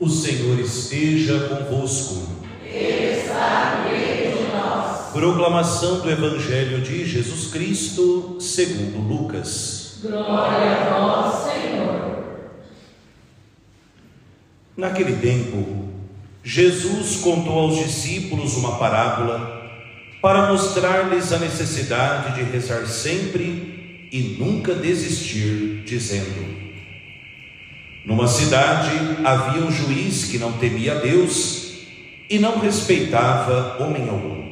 O Senhor esteja convosco. Ele está no meio de nós. Proclamação do Evangelho de Jesus Cristo segundo Lucas. Glória a vós, Senhor. Naquele tempo, Jesus contou aos discípulos uma parábola para mostrar-lhes a necessidade de rezar sempre e nunca desistir, dizendo: numa cidade havia um juiz que não temia a Deus e não respeitava homem algum.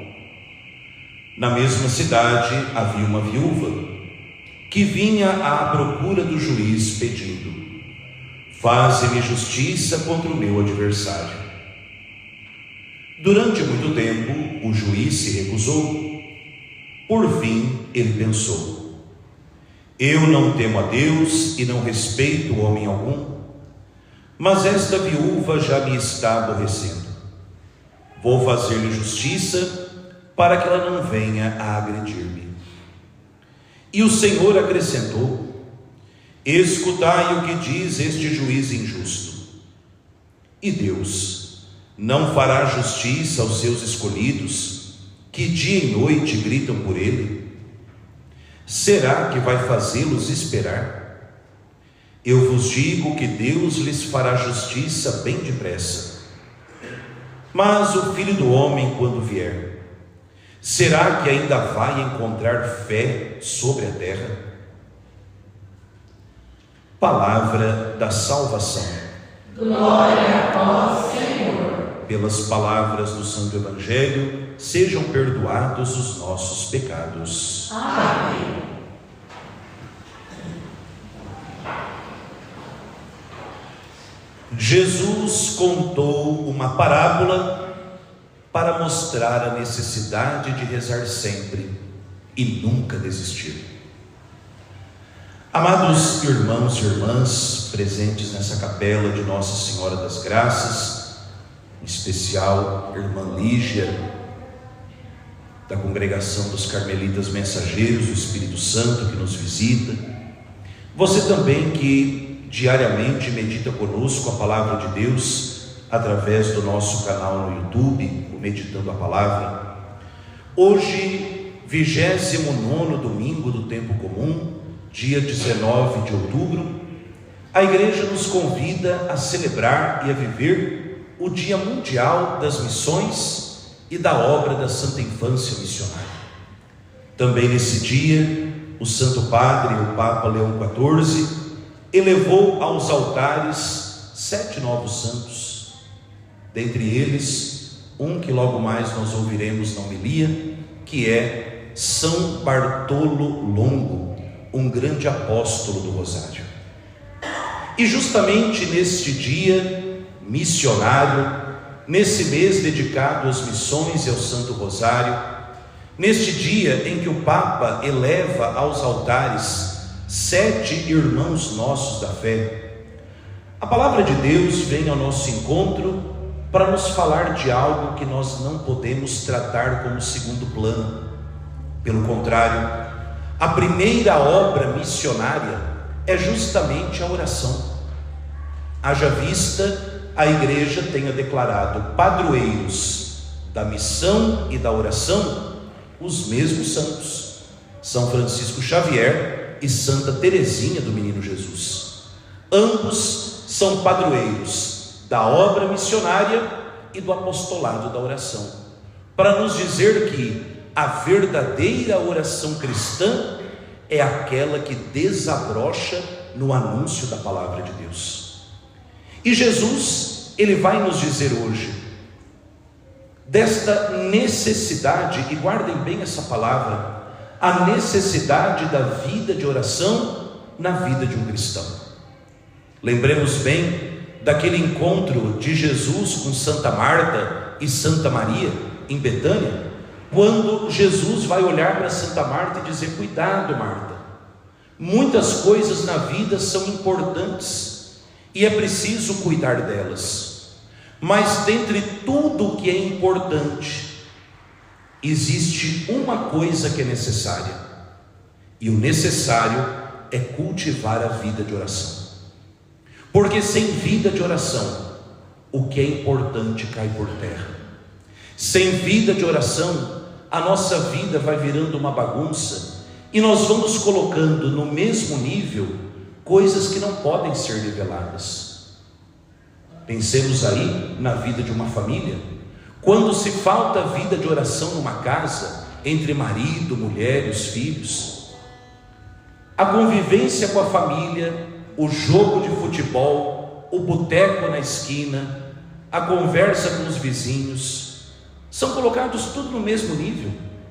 Na mesma cidade havia uma viúva que vinha à procura do juiz pedindo: faze-me justiça contra o meu adversário. Durante muito tempo o juiz se recusou. Por fim ele pensou: eu não temo a Deus e não respeito homem algum, mas esta viúva já me está aborrecendo. Vou fazer-lhe justiça para que ela não venha a agredir-me. E o Senhor acrescentou: escutai o que diz este juiz injusto. E Deus não fará justiça aos seus escolhidos, que dia e noite gritam por ele? Será que vai fazê-los esperar? Eu vos digo que Deus lhes fará justiça bem depressa. Mas o Filho do Homem, quando vier, será que ainda vai encontrar fé sobre a terra? Palavra da salvação. Glória a vós, Senhor. Pelas palavras do Santo Evangelho, sejam perdoados os nossos pecados. Amém. Jesus contou uma parábola para mostrar a necessidade de rezar sempre e nunca desistir. Amados irmãos e irmãs presentes nessa capela de Nossa Senhora das Graças, em especial irmã Lígia, da congregação dos Carmelitas Mensageiros do Espírito Santo que nos visita, você também que diariamente medita conosco a palavra de Deus através do nosso canal no YouTube, o Meditando a Palavra. Hoje, 29º domingo do tempo comum, dia 19 de outubro, a Igreja nos convida a celebrar e a viver o Dia Mundial das Missões e da obra da Santa Infância Missionária. Também nesse dia, o Santo Padre, o Papa Leão XIV, elevou aos altares 7 novos santos, dentre eles um que logo mais nós ouviremos na homilia, que é São Bartolo Longo, um grande apóstolo do Rosário. E justamente neste dia missionário, nesse mês dedicado às missões e ao Santo Rosário, neste dia em que o Papa eleva aos altares 7 irmãos nossos da fé, a palavra de Deus vem ao nosso encontro para nos falar de algo que nós não podemos tratar como segundo plano. Pelo contrário, a primeira obra missionária é justamente a oração. Haja vista a Igreja tenha declarado padroeiros da missão e da oração os mesmos santos, São Francisco Xavier e Santa Teresinha do Menino Jesus. Ambos são padroeiros da obra missionária e do apostolado da oração, para nos dizer que a verdadeira oração cristã é aquela que desabrocha no anúncio da palavra de Deus. E Jesus, ele vai nos dizer hoje desta necessidade, e guardem bem essa palavra, a necessidade da vida de oração na vida de um cristão. Lembremos bem daquele encontro de Jesus com Santa Marta e Santa Maria em Betânia, quando Jesus vai olhar para Santa Marta e dizer: cuidado, Marta, muitas coisas na vida são importantes e é preciso cuidar delas, mas dentre tudo que é importante, existe uma coisa que é necessária, e o necessário é cultivar a vida de oração. Porque sem vida de oração o que é importante cai por terra. Sem vida de oração, a nossa vida vai virando uma bagunça e nós vamos colocando no mesmo nível coisas que não podem ser niveladas. Pensemos aí na vida de uma família. Quando se falta vida de oração numa casa, entre marido, mulher e os filhos, a convivência com a família, o jogo de futebol, o boteco na esquina, a conversa com os vizinhos, são colocados tudo no mesmo nível,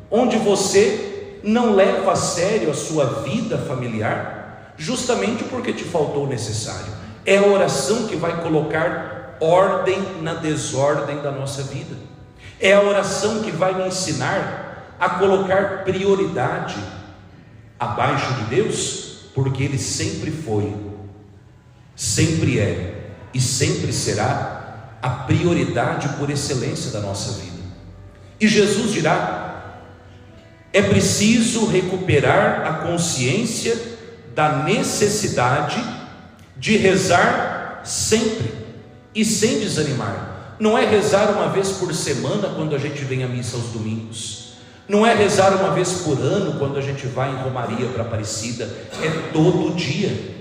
onde você não leva a sério a sua vida familiar, justamente porque te faltou o necessário. É a oração que vai colocar ordem na desordem da nossa vida. É a oração que vai me ensinar a colocar prioridade abaixo de Deus, porque Ele sempre foi, sempre é e sempre será a prioridade por excelência da nossa vida. E Jesus dirá: é preciso recuperar a consciência da necessidade de rezar sempre e sem desanimar. Não é rezar uma vez por semana quando a gente vem à missa aos domingos, não é rezar uma vez por ano quando a gente vai em romaria para Aparecida, é todo dia.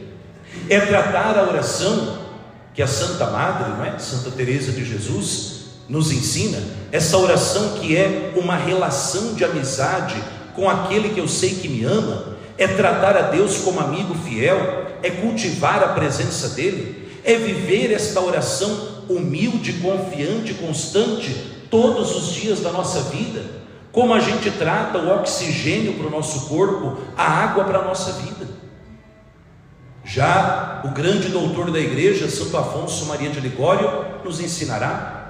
É tratar a oração que a Santa Madre, não é? Santa Teresa de Jesus nos ensina, essa oração que é uma relação de amizade com aquele que eu sei que me ama, é tratar a Deus como amigo fiel, é cultivar a presença dele, é viver esta oração humilde, confiante, constante, todos os dias da nossa vida, como a gente trata o oxigênio para o nosso corpo, a água para a nossa vida. Já o grande doutor da igreja, Santo Afonso Maria de Ligório, nos ensinará: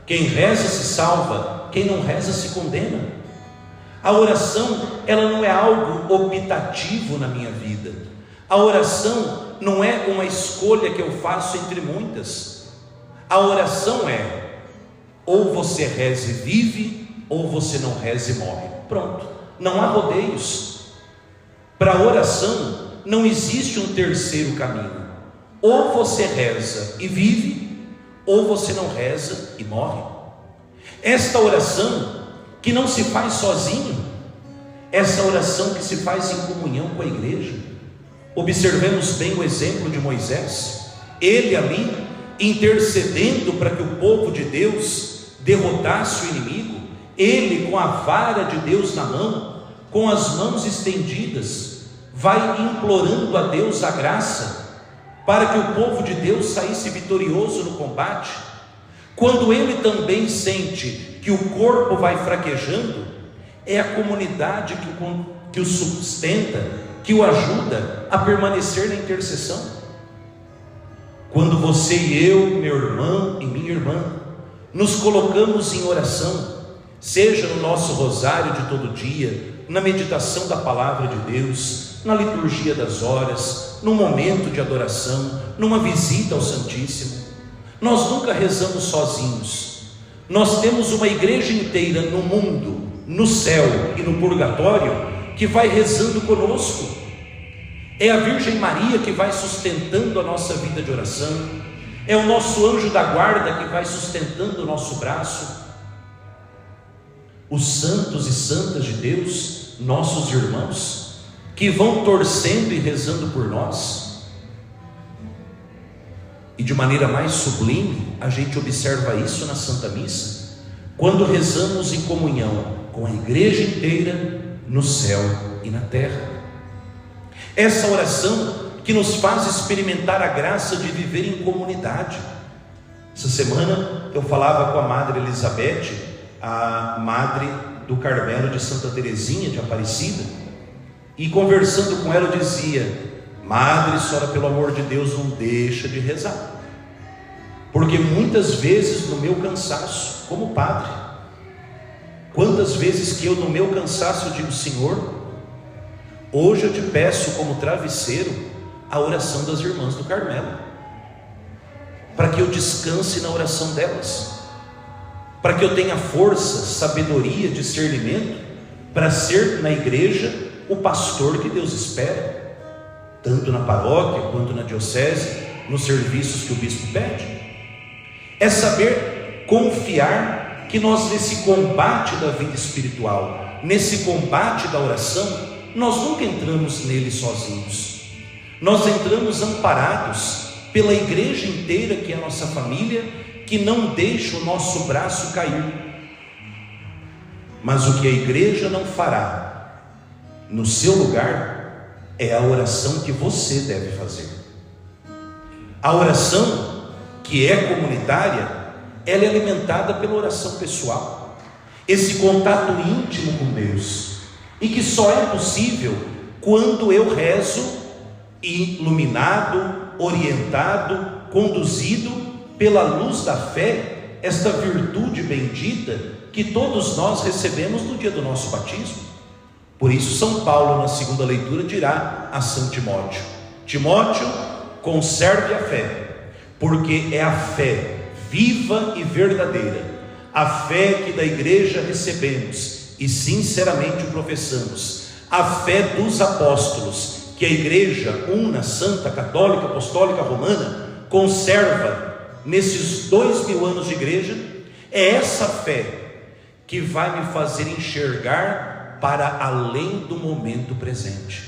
quem reza se salva, quem não reza se condena. A oração, ela não é algo optativo na minha vida. A oração não é uma escolha que eu faço entre muitas. A oração é: ou você reza e vive, ou você não reza e morre. Pronto, não há rodeios. Para a oração não existe um terceiro caminho. Ou você reza e vive, ou você não reza e morre. Esta oração que não se faz sozinho, essa oração que se faz em comunhão com a igreja. Observemos bem o exemplo de Moisés, ele ali intercedendo para que o povo de Deus derrotasse o inimigo, ele com a vara de Deus na mão, com as mãos estendidas, vai implorando a Deus a graça, para que o povo de Deus saísse vitorioso no combate. Quando ele também sente que o corpo vai fraquejando, é a comunidade que o sustenta, que o ajuda a permanecer na intercessão. Quando você e eu, meu irmão e minha irmã, nos colocamos em oração, seja no nosso rosário de todo dia, na meditação da palavra de Deus, na liturgia das horas, no momento de adoração, numa visita ao Santíssimo, nós nunca rezamos sozinhos. Nós temos uma igreja inteira no mundo, no céu e no purgatório, que vai rezando conosco. É a Virgem Maria que vai sustentando a nossa vida de oração, é o nosso anjo da guarda que vai sustentando o nosso braço. Os santos e santas de Deus, nossos irmãos, que vão torcendo e rezando por nós. E de maneira mais sublime, a gente observa isso na Santa Missa, quando rezamos em comunhão com a igreja inteira, no céu e na terra. Essa oração que nos faz experimentar a graça de viver em comunidade. Essa semana eu falava com a Madre Elizabeth, a Madre do Carmelo de Santa Teresinha de Aparecida, e conversando com ela eu dizia: Madre, senhora, pelo amor de Deus, não deixa de rezar, porque muitas vezes no meu cansaço, como padre, quantas vezes que eu no meu cansaço eu digo: Senhor, hoje eu te peço como travesseiro a oração das irmãs do Carmelo, para que eu descanse na oração delas, para que eu tenha força, sabedoria, discernimento, para ser na igreja o pastor que Deus espera, tanto na paróquia quanto na diocese, nos serviços que o bispo pede. é saber confiar que nós, nesse combate da vida espiritual, nesse combate da oração, nós nunca entramos nele sozinhos. Nós entramos amparados pela igreja inteira, que é a nossa família, que não deixa o nosso braço cair. Mas o que a igreja não fará no seu lugar é a oração que você deve fazer. A oração que é comunitária, ela é alimentada pela oração pessoal, esse contato íntimo com Deus, e que só é possível quando eu rezo iluminado, orientado, conduzido pela luz da fé, esta virtude bendita que todos nós recebemos no dia do nosso batismo. Por isso São Paulo, na segunda leitura, dirá a São Timóteo: Timóteo, conserve a fé, porque é a fé viva e verdadeira, a fé que da igreja recebemos e sinceramente professamos, a fé dos apóstolos, que a igreja una, santa, católica, apostólica, romana, conserva nesses 2000 anos de igreja. É essa fé que vai me fazer enxergar para além do momento presente.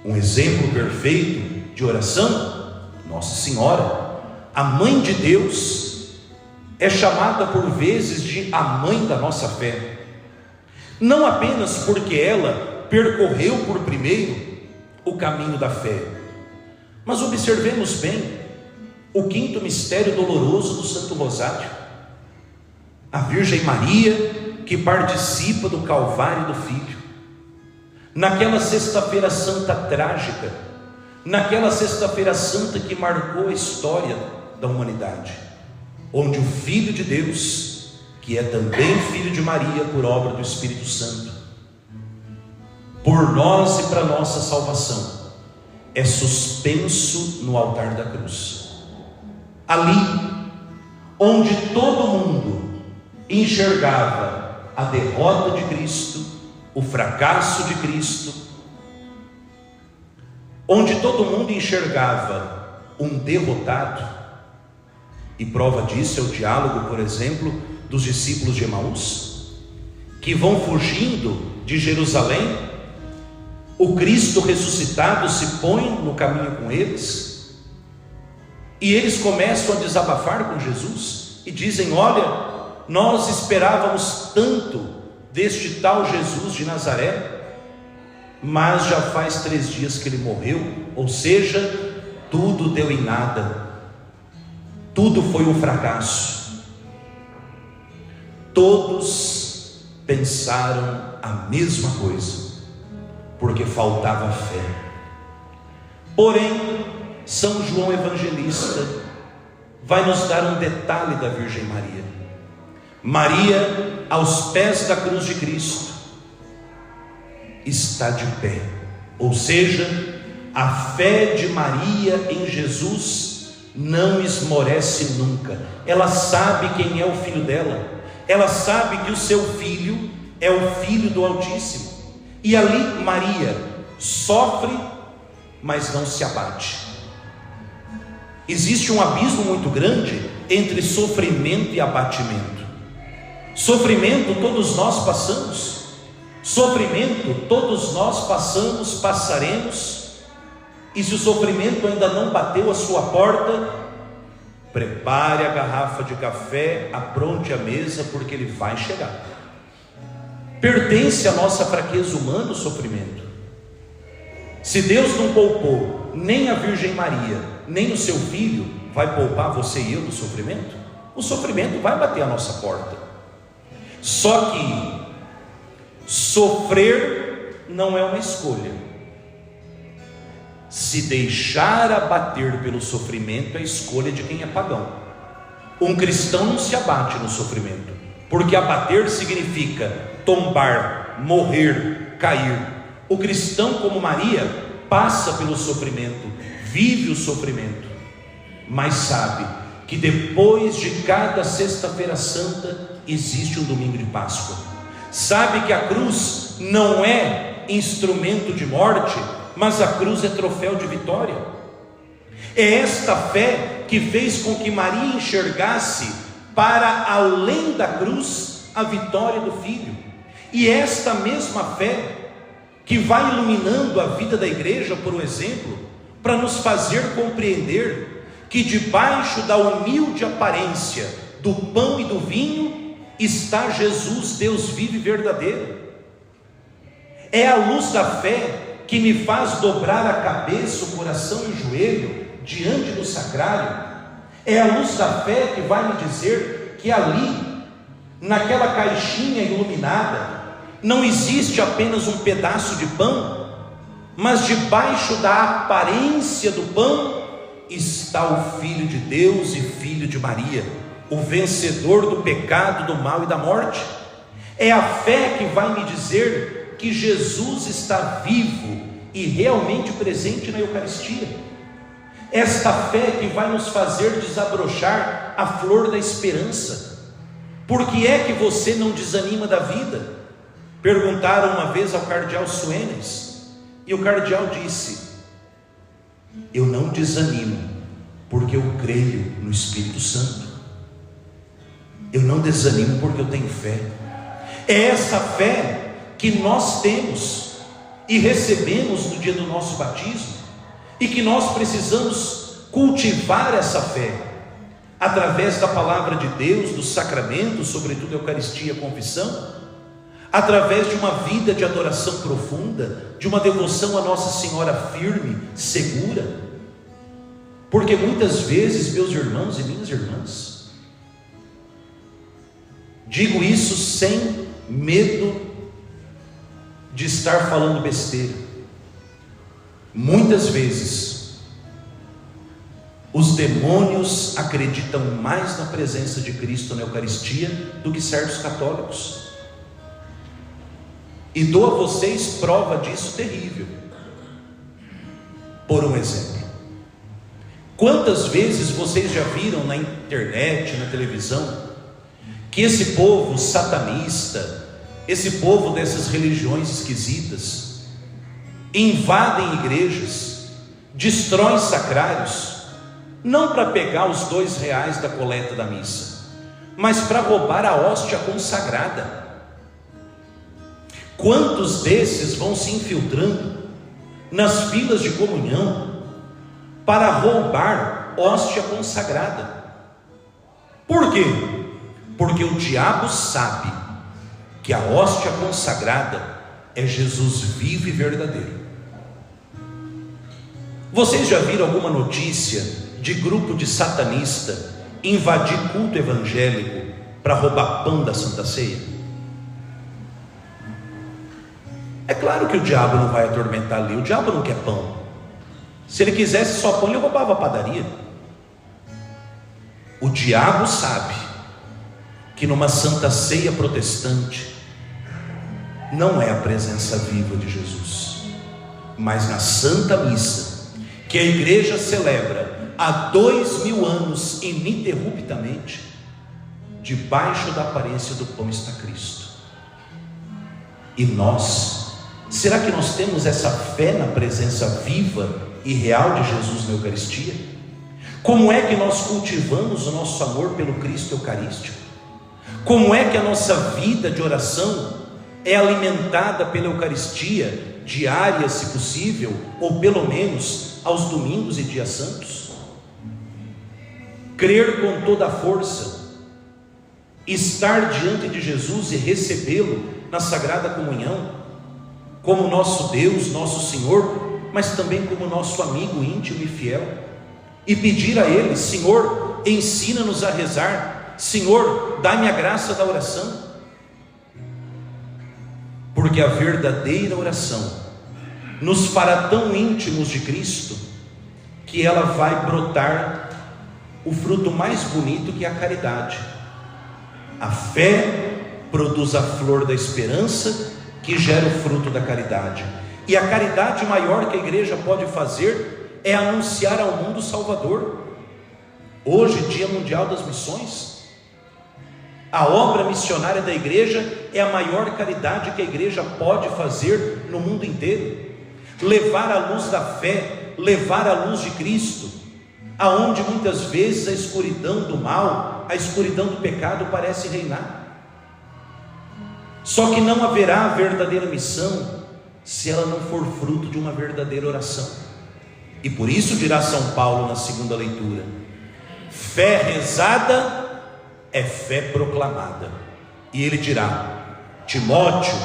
Um exemplo perfeito de oração, Nossa Senhora, a Mãe de Deus, é chamada por vezes de a mãe da nossa fé, não apenas porque ela percorreu por primeiro o caminho da fé, mas observemos bem o quinto mistério doloroso do Santo Rosário, a Virgem Maria, que participa do Calvário do Filho, naquela sexta-feira santa trágica, naquela sexta-feira santa que marcou a história da humanidade, onde o Filho de Deus, que é também Filho de Maria por obra do Espírito Santo, por nós e para nossa salvação, é suspenso no altar da cruz. Ali, onde todo mundo enxergava a derrota de Cristo, o fracasso de Cristo, onde todo mundo enxergava um derrotado, e prova disso é o diálogo, por exemplo, dos discípulos de Emaús, que vão fugindo de Jerusalém. O Cristo ressuscitado se põe no caminho com eles, e eles começam a desabafar com Jesus, e dizem: olha, nós esperávamos tanto deste tal Jesus de Nazaré, mas já faz 3 dias que ele morreu, ou seja, tudo deu em nada, tudo foi um fracasso. Todos pensaram a mesma coisa, porque faltava fé. Porém, São João Evangelista vai nos dar um detalhe da Virgem Maria. Maria, aos pés da cruz de Cristo, está de pé, ou seja, a fé de Maria em Jesus não esmorece nunca. Ela sabe quem é o filho dela, ela sabe que o seu filho é o Filho do Altíssimo, e ali Maria sofre, mas não se abate. Existe um abismo muito grande entre sofrimento e abatimento. Sofrimento todos nós passamos, sofrimento todos nós passamos, passaremos, e se o sofrimento ainda não bateu a sua porta, prepare a garrafa de café, apronte a mesa, porque ele vai chegar. Pertence à nossa fraqueza humana o sofrimento. Se Deus não poupou nem a Virgem Maria, nem o seu Filho, vai poupar você e eu do sofrimento? O sofrimento vai bater a nossa porta. Só que sofrer não é uma escolha. Se deixar abater pelo sofrimento é a escolha de quem é pagão. Um cristão não se abate no sofrimento, porque abater significa tombar, morrer, cair. O cristão, como Maria, passa pelo sofrimento, vive o sofrimento, mas sabe que depois de cada sexta-feira santa existe um domingo de Páscoa. Sabe que a cruz não é instrumento de morte, mas a cruz é troféu de vitória. É esta fé que fez com que Maria enxergasse para além da cruz a vitória do Filho. E esta mesma fé que vai iluminando a vida da igreja, por exemplo, para nos fazer compreender que debaixo da humilde aparência do pão e do vinho está Jesus, Deus vivo e verdadeiro. É a luz da fé que me faz dobrar a cabeça, o coração e o joelho diante do sacrário. É a luz da fé que vai me dizer que ali, naquela caixinha iluminada, não existe apenas um pedaço de pão, mas debaixo da aparência do pão está o Filho de Deus e Filho de Maria, o vencedor do pecado, do mal e da morte. É a fé que vai me dizer que Jesus está vivo e realmente presente na Eucaristia. Esta fé que vai nos fazer desabrochar a flor da esperança. Por que é que você não desanima da vida? Perguntaram uma vez ao cardeal Suenes, e o cardeal disse: eu não desanimo, porque eu creio no Espírito Santo. Eu não desanimo porque eu tenho fé. É essa fé que nós temos e recebemos no dia do nosso batismo, e que nós precisamos cultivar essa fé, através da palavra de Deus, dos sacramentos, sobretudo a Eucaristia e a confissão, através de uma vida de adoração profunda, de uma devoção a Nossa Senhora firme, segura. Porque muitas vezes, meus irmãos e minhas irmãs, digo isso sem medo de estar falando besteira, muitas vezes os demônios acreditam mais na presença de Cristo na Eucaristia do que certos católicos. E dou a vocês prova disso terrível. Por um exemplo, quantas vezes vocês já viram na internet, na televisão, que esse povo satanista, esse povo dessas religiões esquisitas, invadem igrejas, destroem sacrários, não para pegar os R$2 da coleta da missa, mas para roubar a hóstia consagrada. Quantos desses vão se infiltrando nas filas de comunhão para roubar hóstia consagrada? Por quê? Porque o diabo sabe que a hóstia consagrada é Jesus vivo e verdadeiro. Vocês já viram alguma notícia de grupo de satanista invadir culto evangélico para roubar pão da Santa Ceia? É claro que o diabo não vai atormentar ali, o diabo não quer pão. Se ele quisesse só pão, ele roubava a padaria. O diabo sabe que numa Santa Ceia protestante não é a presença viva de Jesus, mas na Santa Missa, que a igreja celebra há 2000 anos ininterruptamente, debaixo da aparência do pão está Cristo. E nós, será que nós temos essa fé na presença viva e real de Jesus na Eucaristia? Como é que nós cultivamos o nosso amor pelo Cristo Eucarístico? Como é que a nossa vida de oração é alimentada pela Eucaristia, diária se possível, ou pelo menos aos domingos e dias santos? Crer com toda a força, estar diante de Jesus e recebê-lo na Sagrada Comunhão, como nosso Deus, nosso Senhor, mas também como nosso amigo íntimo e fiel, e pedir a Ele: Senhor, ensina-nos a rezar, Senhor, dá-me a graça da oração, porque a verdadeira oração nos fará tão íntimos de Cristo, que ela vai brotar o fruto mais bonito, que é a caridade. A fé produz a flor da esperança, que gera o fruto da caridade. E a caridade maior que a igreja pode fazer é anunciar ao mundo o Salvador. Hoje, Dia Mundial das Missões, a obra missionária da igreja é a maior caridade que a igreja pode fazer no mundo inteiro. Levar a luz da fé, levar a luz de Cristo aonde muitas vezes a escuridão do mal, a escuridão do pecado parece reinar. Só que não haverá verdadeira missão se ela não for fruto de uma verdadeira oração. E por isso dirá São Paulo na segunda leitura: fé rezada é fé proclamada. E ele dirá: Timóteo,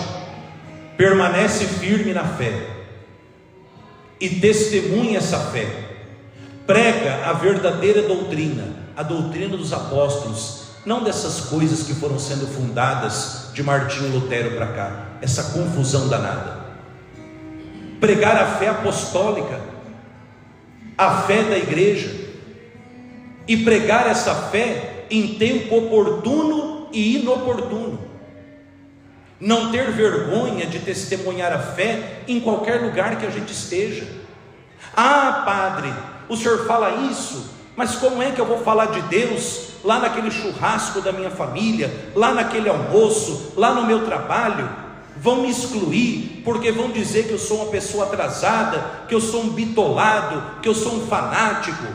permanece firme na fé e testemunha essa fé, prega a verdadeira doutrina, a doutrina dos apóstolos, não dessas coisas que foram sendo fundadas de Martinho Lutero para cá, essa confusão danada. Pregar a fé apostólica, a fé da igreja, e pregar essa fé em tempo oportuno e inoportuno. Não ter vergonha de testemunhar a fé em qualquer lugar que a gente esteja. Ah, padre, o senhor fala isso, mas como é que eu vou falar de Deus lá naquele churrasco da minha família, lá naquele almoço, lá no meu trabalho? Vão me excluir, porque vão dizer que eu sou uma pessoa atrasada, que eu sou um bitolado, que eu sou um fanático.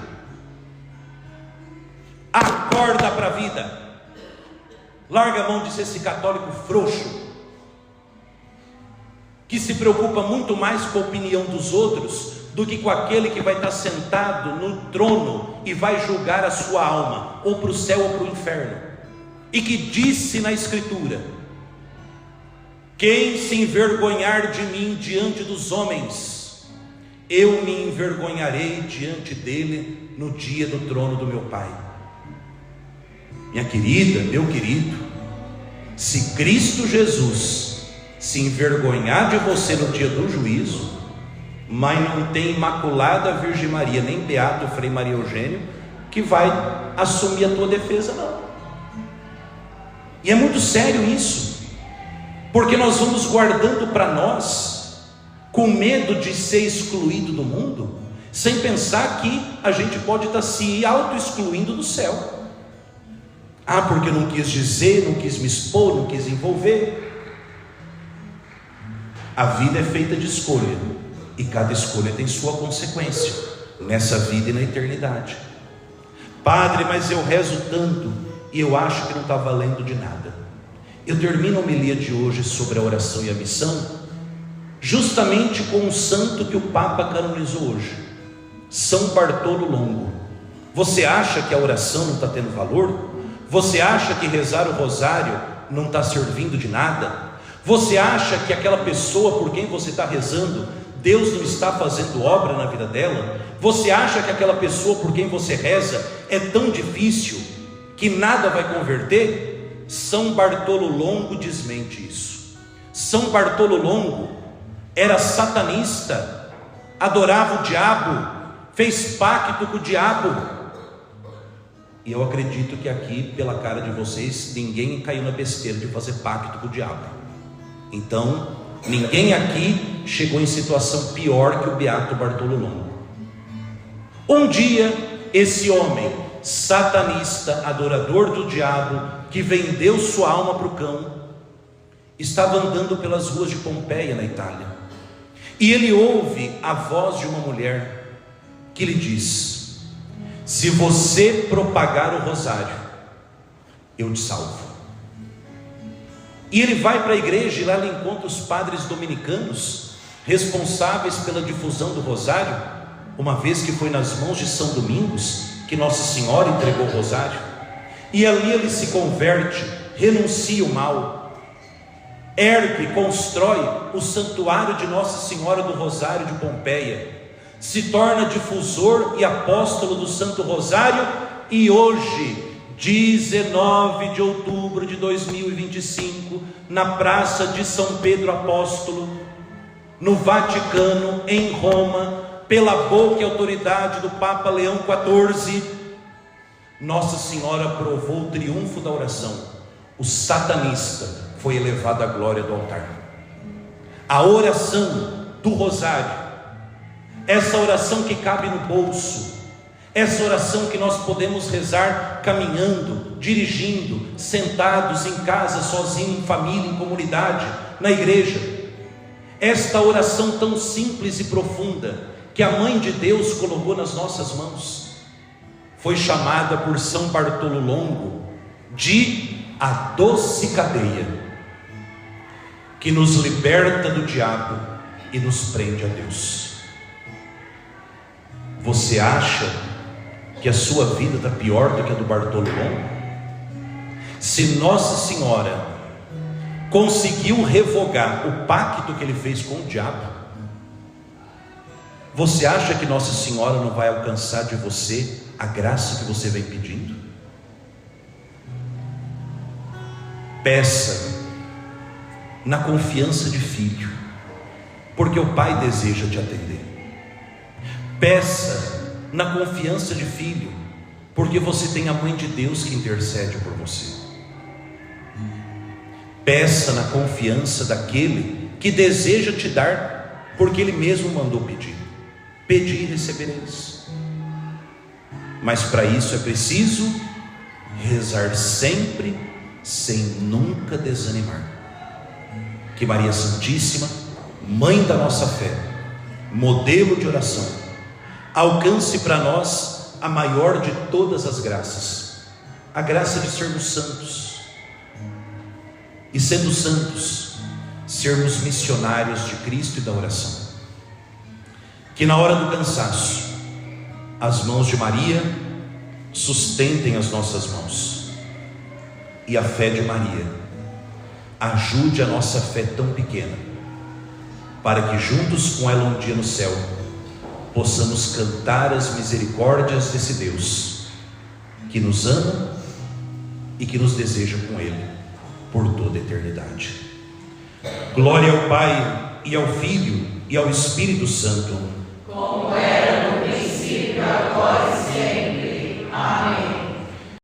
Acorda para a vida, larga a mão de ser esse católico frouxo, que se preocupa muito mais com a opinião dos outros do que com aquele que vai estar sentado no trono e vai julgar a sua alma, ou para o céu ou para o inferno, e que disse na Escritura: quem se envergonhar de mim diante dos homens, eu me envergonharei diante dele no dia do trono do meu Pai. Minha querida, meu querido, se Cristo Jesus se envergonhar de você no dia do juízo, mas não tem Imaculada Virgem Maria, nem Beato Frei Maria Eugênio, que vai assumir a tua defesa, não. E é muito sério isso, porque nós vamos guardando para nós, com medo de ser excluído do mundo, sem pensar que a gente pode estar se auto-excluindo do céu. Ah, porque eu não quis dizer, não quis me expor, não quis envolver. A vida é feita de escolha, e cada escolha tem sua consequência, nessa vida e na eternidade. Padre, mas eu rezo tanto, e eu acho que não está valendo de nada. Eu termino a homilia de hoje sobre a oração e a missão, justamente com um santo que o Papa canonizou hoje, São Bartolo Longo. Você acha que a oração não está tendo valor? Você acha que rezar o rosário não está servindo de nada? Você acha que aquela pessoa por quem você está rezando, Deus não está fazendo obra na vida dela? Você acha que aquela pessoa por quem você reza é tão difícil que nada vai converter? São Bartolo Longo desmente isso. São Bartolo Longo era satanista, adorava o diabo, fez pacto com o diabo. E eu acredito que aqui, pela cara de vocês, ninguém caiu na besteira de fazer pacto com o diabo. Então, ninguém aqui chegou em situação pior que o Beato Bartolo Longo. Um dia, esse homem satanista, adorador do diabo, que vendeu sua alma para o cão, estava andando pelas ruas de Pompeia, na Itália, e ele ouve a voz de uma mulher que lhe diz: se você propagar o rosário, eu te salvo. E ele vai para a igreja, e lá ele encontra os padres dominicanos, responsáveis pela difusão do rosário, uma vez que foi nas mãos de São Domingos que Nossa Senhora entregou o rosário. E ali ele se converte, renuncia o mal, ergue, constrói o santuário de Nossa Senhora do Rosário de Pompeia, se torna difusor e apóstolo do Santo Rosário, e hoje, 19 de outubro de 2025, na Praça de São Pedro Apóstolo, no Vaticano, em Roma, pela boca e autoridade do Papa Leão XIV, Nossa Senhora provou o triunfo da oração. O satanista foi elevado à glória do altar. A oração do rosário, essa oração que cabe no bolso, essa oração que nós podemos rezar caminhando, dirigindo, sentados em casa, sozinho, em família, em comunidade, na igreja. Esta oração tão simples e profunda que a Mãe de Deus colocou nas nossas mãos. foi chamada por São Bartolo Longo de a doce cadeia, que nos liberta do diabo e nos prende a Deus. Você acha que a sua vida está pior do que a do Bartolo Longo? Se Nossa Senhora conseguiu revogar o pacto que ele fez com o diabo, você acha que Nossa Senhora não vai alcançar de você a graça que você vem pedindo? Peça na confiança de filho, porque o Pai deseja te atender. Peça na confiança de filho, porque você tem a Mãe de Deus que intercede por você. Peça na confiança daquele que deseja te dar, porque Ele mesmo mandou pedir. Pedi e recebereis. Mas para isso é preciso rezar sempre, sem nunca desanimar. Que Maria Santíssima, Mãe da nossa fé, modelo de oração, alcance para nós a maior de todas as graças, a graça de sermos santos, e sendo santos, sermos missionários de Cristo e da oração. Que na hora do cansaço, as mãos de Maria sustentem as nossas mãos, e a fé de Maria ajude a nossa fé tão pequena, para que juntos com ela um dia no céu possamos cantar as misericórdias desse Deus que nos ama e que nos deseja com Ele por toda a eternidade. Glória ao Pai e ao Filho e ao Espírito Santo, como é